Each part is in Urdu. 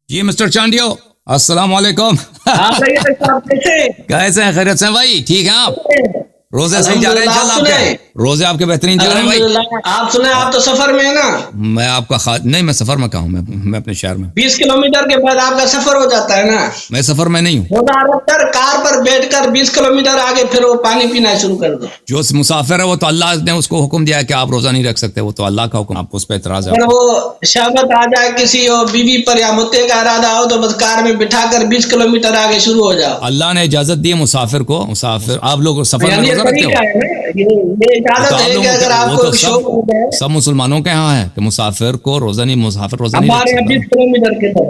جی مسٹر چانڈیو السلام علیکم کیسے ہیں؟ خیریت سے ہیں بھائی؟ ٹھیک ہیں آپ؟ روزے صحیح جا رہے ہیں انشاءاللہ آپ کے؟ روزے آپ کے بہترین جا رہے ہیں بھائی؟ آپ سنیں آپ تو سفر میں ہیں نا؟ میں آپ کا نہیں، میں سفر میں کہاں ہوں، میں اپنے شہر میں 20 کلومیٹر کے بعد آپ کا سفر ہو جاتا ہے نا؟ میں سفر میں نہیں ہوں۔ روزہ رکھ کر کار پر بیٹھ کر 20 کلومیٹر آگے پھر وہ پانی پینا شروع کر دو۔ جو مسافر ہے وہ تو اللہ نے اس کو حکم دیا ہے کہ آپ روزہ نہیں رکھ سکتے، وہ تو اللہ کا حکم، آپ کو اس پہ اعتراض ہے؟ اگر وہ شہوت آ جائے کسی اور بیوی پر یا متے کا ارادہ ہو تو بس کار میں بٹھا کر 20 کلومیٹر آگے شروع ہو جاؤ۔ اللہ نے اجازت دی ہے مسافر کو، مسافر آپ لوگ سفر میں روزہ رکھتے ہو؟ سب مسلمانوں کے ہاں ہے کہ مسافر کو روزہ نہیں، مسافر روزہ نہیں رکھ سکتا۔ 20 کلومیٹر کے طرف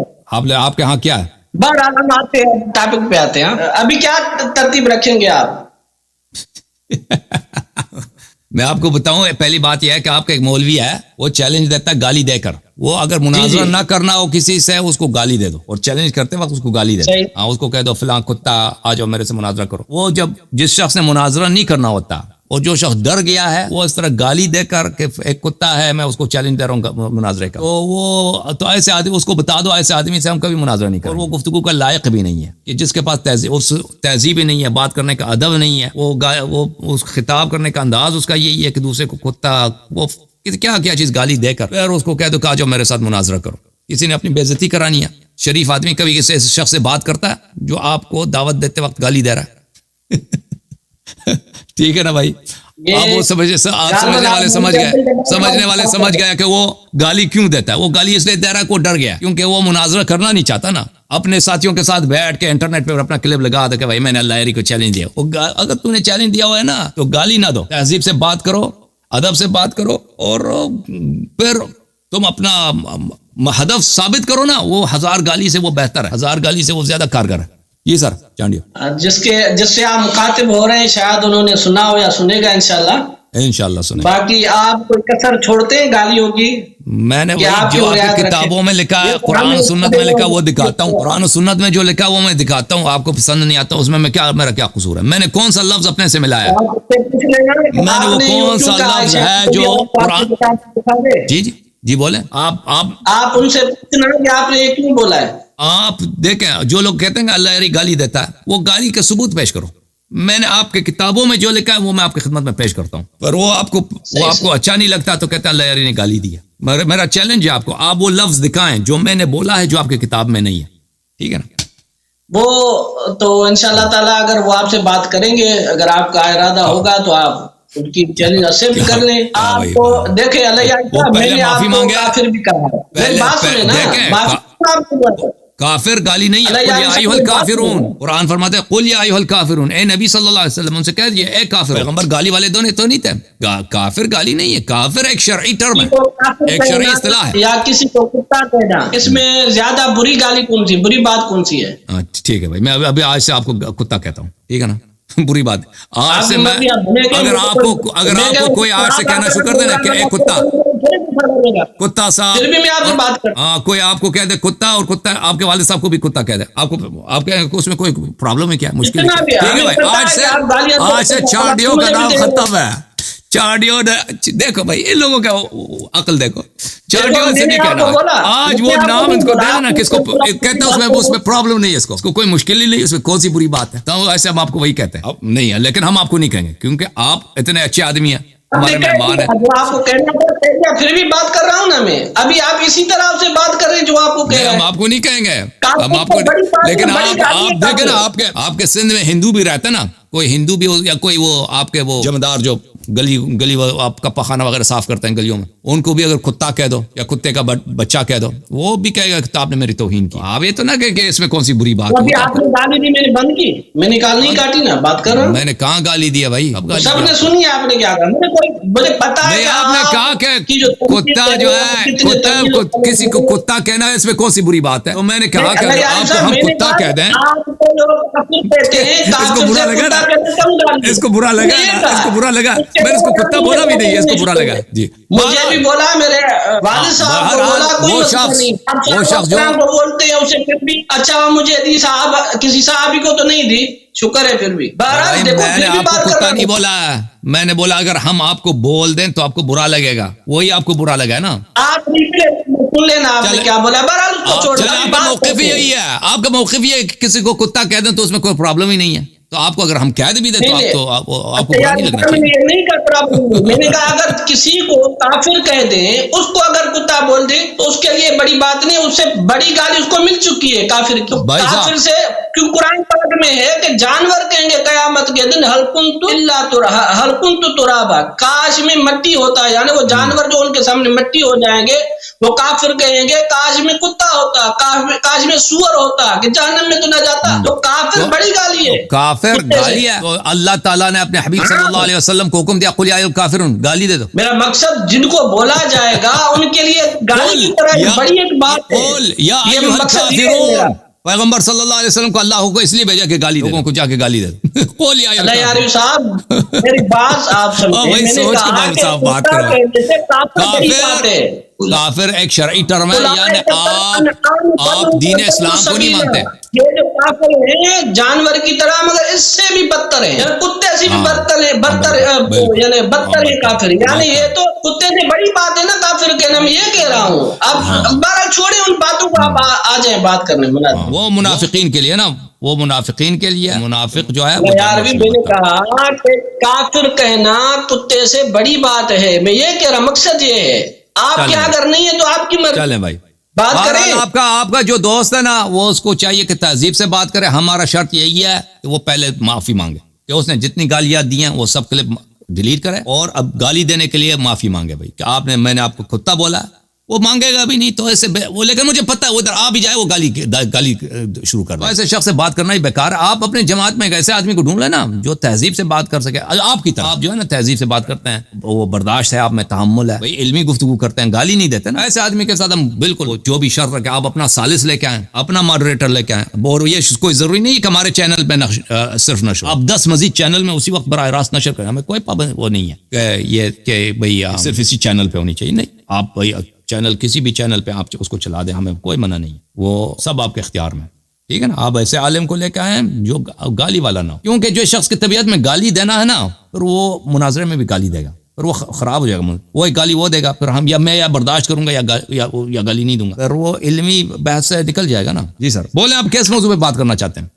آپ کے ہاں کیا ہے؟ بہرحال ہم آتے ہیں ٹاپک پہ آتے ہیں۔ ابھی کیا ترتیب رکھیں گے آپ؟ میں آپ کو بتاؤں، پہلی بات یہ ہے کہ آپ کا ایک مولوی ہے، وہ چیلنج دیتا ہے گالی دے کر، وہ اگر مناظرہ نہ کرنا ہو کسی سے اس کو گالی دے دو، اور چیلنج کرتے وقت اس کو گالی دے دو، ہاں اس کو کہہ دو فلاں کتا آ جاؤ میرے سے مناظرہ کرو۔ وہ جب جس شخص نے مناظرہ نہیں کرنا ہوتا اور جو شخص ڈر گیا ہے وہ اس طرح گالی دے کر کہ ایک کتا ہے میں اس کو چیلنج دے رہا ہوں مناظرے کا، تو ایسے آدمی اس کو بتا دو ایسے آدمی سے ہم کبھی مناظرہ نہیں کریں، اور وہ گفتگو کا لائق بھی نہیں ہے، کہ جس کے پاس تہذیب ہی نہیں ہے، بات کرنے کا ادب نہیں ہے، وہ اس خطاب کرنے کا انداز اس کا یہی ہے کہ دوسرے کو کتا، وہ کیا چیز گالی دے کر پھر اس کو کہہ دو کہ آ جاؤ میرے ساتھ مناظرہ کرو۔ کسی نے اپنی بے عزتی کرانی ہے؟ شریف آدمی کبھی کسی شخص سے بات کرتا ہے جو آپ کو دعوت دیتے وقت گالی دے رہا ہے؟ ٹھیک ہے نا بھائی؟ آپ وہ سمجھنے والے سمجھ گئے کہ وہ گالی کیوں دیتا ہے۔ وہ گالی اس لیے دے رہا ہے کہ وہ ڈر گیا، کیونکہ وہ مناظرہ کرنا نہیں چاہتا نا، اپنے ساتھیوں کے ساتھ بیٹھ کے انٹرنیٹ پہ اپنا کلپ لگا دے کہ بھائی میں نے اللہ کو چیلنج دیا۔ اگر تم نے چیلنج دیا ہوا ہے نا تو گالی نہ دو، تہذیب سے بات کرو، ادب سے بات کرو، اور پھر تم اپنا ہدف ثابت کرو نا، وہ 1000 گالی سے وہ بہتر ہے، 1000 گالی سے وہ زیادہ کارگر ہے۔ جی سر چانڈیو، جس سے آپ مخاطب ہو رہے ہیں شاید انہوں نے سنا ہو یا سنے گا انشاءاللہ سنے۔ باقی آپ کوئی کسر چھوڑتے ہیں گالیوں کی؟ میں نے جو آپ کی کتابوں میں لکھا ہے، قرآن و سنت میں لکھا وہ دکھاتا ہوں، قرآن و سنت میں جو لکھا وہ میں دکھاتا ہوں، آپ کو پسند نہیں آتا اس میں میرا کیا قصور ہے؟ میں نے کون سا لفظ اپنے سے ملایا؟ میں نے وہ کون سا لفظ ہے جو قرآن؟ جی بولیں آپ ان سے پوچھنا کہ آپ نے یہ کیوں بولا ہے۔ آپ دیکھیں جو لوگ کہتے ہیں کہ اللہ گالی دیتا ہے، وہ گالی کا ثبوت پیش کرو۔ میں نے آپ کے کتابوں میں جو لکھا ہے وہ میں آپ کی خدمت میں پیش کرتا ہوں، پر وہ آپ کو اچھا نہیں لگتا تو کہتے ہیں اللہ نے گالی دی ہے۔ میرا چیلنج ہے آپ کو، آپ وہ لفظ دکھائیں جو میں نے بولا ہے جو آپ کی کتاب میں نہیں ہے، ٹھیک ہے نا؟ وہ تو انشاءاللہ تعالیٰ اگر وہ آپ سے بات کریں گے، اگر آپ کا ارادہ ہوگا تو آپ ان کی چیلنج ایکسپٹ کر لیں۔ آپ کو دیکھیں اللہ میں نے آپ کو کافر بھی کہا ہے، بات سنیں نا، کافر گالی نہیں ہے، قل یا ایھا الکافرون، قرآن فرماتا ہے قل یا ایھا الکافرون، اے نبی صلی اللہ علیہ وسلم ان سے کہہ دیجئے اے کافر۔ پیغمبر گالی والے تو نہیں تھے، کافر گالی نہیں ہے، کافر ایک شرعی ٹرم ہے، ایک شرعی اصطلاح ہے۔ یا کسی کو کتا کہنا، اس میں زیادہ بری گالی کون سی، بری بات کون سی ہے؟ ٹھیک ہے بھائی، میں ابھی آج سے آپ کو کتا کہتا ہوں، ٹھیک ہے نا؟ بری بات آج سے میں اگر آپ کو کوئی آج سے کہنا شروع کر دینا کہ اے کتا صاحب، پھر بھی میں آپ سے بات کرتا ہوں، ہاں کوئی آپ کو کہہ دے کتا، اور کتا آپ کے والد صاحب کو بھی کتا کہہ دے، آپ کے اس میں کوئی پرابلم ہے کیا؟ مشکل ہے؟ ٹھیک ہے بھائی، آج سے چانڈیو کا نام ختم ہے۔ چانڈیو دیکھو بھائی ان لوگوں کا عقل دیکھو، چانڈیو سے نہیں کہنا، آج وہ نام ان کو دینا نا، کس کو کہتا ہے اس میں پرابلم نہیں ہے، اس کو کوئی مشکل ہی نہیں، اس میں کون سی بری بات ہے؟ تو ایسے ہم آپ کو وہی کہتے ہیں نہیں ہے، لیکن ہم آپ کو نہیں کہیں گے کیونکہ آپ اتنے اچھے آدمی ہیں، ہمارے مہمان ہیں۔ آپ کو کہنا پھر بھی بات کر رہا ہوں نا میں، ابھی آپ اسی طرح سے بات کر رہے ہیں جو آپ کو کہہ رہے ہیں۔ ہم آپ کو نہیں کہیں گے، ہم آپ کو، لیکن آپ دیکھیں نا آپ کے سندھ میں ہندو بھی رہتے نا، کوئی ہندو بھی ہو یا کوئی وہ آپ کے وہ جمدار جو گلی آپ کا پخانہ وغیرہ صاف کرتے ہیں گلیوں میں، ان کو بھی اگر کتا کہہ دو یا کتے کا بچہ کہہ دو، وہ بھی کہے گا کہ آپ نے میری توہین کی۔ آپ یہ تو نہ کہ اس میں کون سی بری بات ہے؟ آپ نے گالی دی، میں نے بند کی، میں نے گالی نہیں کاٹی نا، بات کر رہا ہوں۔ میں نے کہاں گالی دیا بھائی؟ سب نے سنی، آپ نے کیا کہا؟ مجھے پتا ہے آپ نے کہا کہ کتا جو ہے کسی کو کتا کہنا ہے، اس میں کون سی بری بات ہے؟ تو میں نے کہا کہ آپ کو ہم کتا کہہ دیں، اس کو برا لگا نا، اس کو برا لگا نا، اس کو برا لگا، میں نے اس کو کتا بولا بھی نہیں ہے، اس کو برا لگا۔ جی مجھے بھی بولا، میرے والد صاحب کو بولا، کوئی شخص جو بولتے ہیں اسے پھر بھی اچھا مجھے دی، صاحب کسی صحابی کو تو نہیں دی، شکر ہے پھر بھی۔ میں نے آپ کو کتا نہیں بولا، میں نے بولا اگر ہم آپ کو بول دیں تو آپ کو برا لگے گا، وہی آپ کو برا لگا ہے نا۔ آپ سن لینا آپ نے کیا بولا، بہرحال اس کو چھوڑ دیں۔ موقع ہے آپ کا موقف یہ کسی کو کتا کہہ دیں تو اس میں کوئی پرابلم ہی نہیں ہے. تو آپ کو اگر ہم کہہ بھی دیں تو آپ کو برا نہیں لگنا چاہیے. نہیں کا پرابلم. میں نے کہا اگر کسی کو کافر کہہ دیں, اس کو اگر کتا بول دیں تو اس کے لیے بڑی بات نہیں, اس سے بڑی گالی اس کو مل چکی ہے کافر کی. کافر سے کیوں قرآن پاک میں ہے کہ جانور کہیں گے قیامت کے دن ہل کنت ترابا, کاش میں مٹی ہوتا ہے, یعنی وہ جانور جو ان کے سامنے مٹی ہو جائیں گے وہ کافر کہیں گے کاش میں کتا ہوتا, کاش میں سور ہوتا کہ جہنم میں تو نہ جاتا. تو کافر بڑی گالی ہے, کافر گالی ہے. تو اللہ تعالیٰ نے اپنے حبیب صلی اللہ علیہ وسلم کو حکم دیا قل یا الکافرون, گالی دے دو. میرا مقصد جن کو بولا جائے گا ان کے لیے گالی کی طرح بڑی ایک بات ہے. یہ مقصد ہے. پیغمبر صلی اللہ علیہ وسلم کو اللہ کو اس لیے بھیجا کہ گالی لوگوں کو جا کے گالی دے دو. قول یا الکافرون صاحب میری بات آپ سمجھیں. وہی سوچ کے بعد صاحب بات کرو. کافر ایک شرعی ٹرم ہے, یعنی آپ دین اسلام کو نہیں مانتے. یہ جو کافر ہیں جانور کی طرح مگر اس سے بھی بدتر ہیں, یعنی کتے سے بھی بدتر ہیں, یعنی بدتر ہے کافر. یعنی یہ تو کتے سے بڑی بات ہے نا کافر کہنا, میں یہ کہہ رہا ہوں. اب بارہ چھوڑے ان باتوں کو, آپ آ جائیں بات کرنے. وہ منافقین کے لیے نا, وہ منافقین کے لیے. منافق جو ہے میں نے کہا کہ کافر کہنا کتے سے بڑی بات ہے. میں یہ کہہ رہا, مقصد یہ ہے. آپ کیا اگر نہیں ہے تو آپ کی مرضی. چلیں بھائی بات کریں. آپ کا جو دوست ہے نا وہ اس کو چاہیے کہ تہذیب سے بات کرے. ہمارا شرط یہی ہے کہ وہ پہلے معافی مانگے کہ اس نے جتنی گالیاں دی ہیں وہ سب کلپ ڈیلیٹ کرے, اور اب گالی دینے کے لیے معافی مانگے بھائی کہ میں نے آپ کو کتا بولا. وہ مانگے گا بھی نہیں تو ایسے وہ, لیکن مجھے پتا ہے وہ ادھر آ بھی جائے وہ گالی شروع کر دے. ایسے شخص سے بات کرنا ہی بیکار ہے. آپ اپنے جماعت میں ایک ایسے آدمی کو ڈھونڈ لیں نا جو تہذیب سے بات کر سکے. آپ کی طرح آپ جو ہے نا تہذیب سے بات کرتے ہیں, وہ برداشت ہے آپ میں, تحمل ہے, بھائی علمی گفتگو کرتے ہیں, گالی نہیں دیتے نا. ایسے آدمی کے ساتھ ہم بالکل جو بھی شرط رکھے آپ اپنا ثالث لے کے آئیں, اپنا ماڈریٹر لے کے آئیں. اور یہ کوئی ضروری نہیں کہ ہمارے چینل پہ صرف نشر, آپ 10 مزید چینل میں اسی وقت براہ راست نشر کریں. ہمیں کوئی پابند وہ نہیں ہے کہ یہ کہ بھئی صرف اسی چینل پہ ہونی چاہیے. نہیں, آپ بھائی چینل کسی بھی چینل پہ آپ اس کو چلا دیں, ہمیں کوئی منع نہیں, وہ سب آپ کے اختیار میں. ٹھیک ہے نا. آپ ایسے عالم کو لے کے آئیں جو گالی والا نہ ہو, کیونکہ جو شخص کی طبیعت میں گالی دینا ہے نا پھر وہ مناظرے میں بھی گالی دے گا, پھر وہ خراب ہو جائے گا. وہ ایک گالی وہ دے گا, پھر ہم میں یا برداشت کروں گا یا گالی نہیں دوں گا, پھر وہ علمی بحث سے نکل جائے گا نا. جی سر بولیں, آپ کس موضوع پہ بات کرنا چاہتے ہیں؟